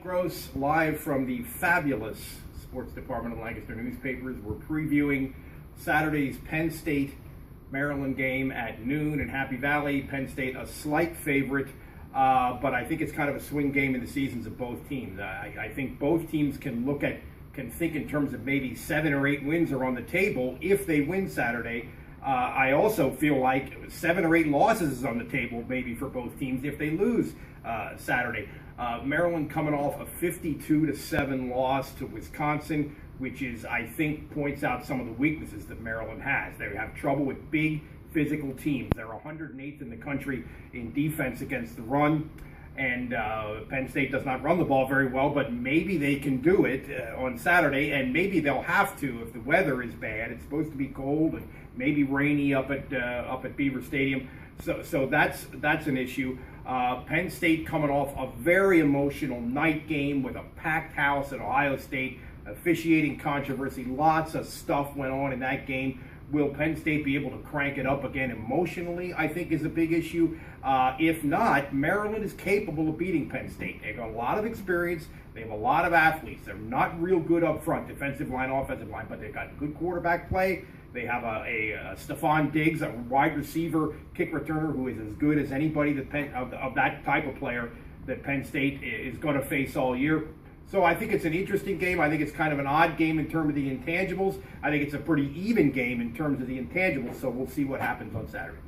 Gross, live from the fabulous sports department of Lancaster newspapers. We're previewing Saturday's Penn State Maryland game at noon in Happy Valley. Penn State a slight favorite, but I think it's kind of a swing game in the seasons of both teams. I think both teams can think in terms of maybe 7 or 8 wins are on the table if they win Saturday. I also feel like 7 or 8 losses is on the table maybe for both teams if they lose Saturday. Maryland coming off a 52-7 loss to Wisconsin, which is, I think, points out some of the weaknesses that Maryland has. They have trouble with big physical teams. They're 108th in the country in defense against the run, and Penn State does not run the ball very well, but maybe they can do it on Saturday, and maybe they'll have to if the weather is bad. It's supposed to be cold and maybe rainy up at Beaver Stadium, so that's an issue. Penn State coming off a very emotional night game with a packed house at Ohio State, officiating controversy, lots of stuff went on in that game. Will Penn State be able to crank it up again emotionally, I think, is a big issue. If not, Maryland is capable of beating Penn State. They've got a lot of experience. They have a lot of athletes. They're not real good up front, defensive line, offensive line, but they've got good quarterback play. They have a Stephon Diggs, a wide receiver, kick returner, who is as good as anybody of that type of player that Penn State is going to face all year. So I think it's an interesting game. I think it's kind of an odd game in terms of the intangibles. I think it's a pretty even game in terms of the intangibles, so we'll see what happens on Saturday.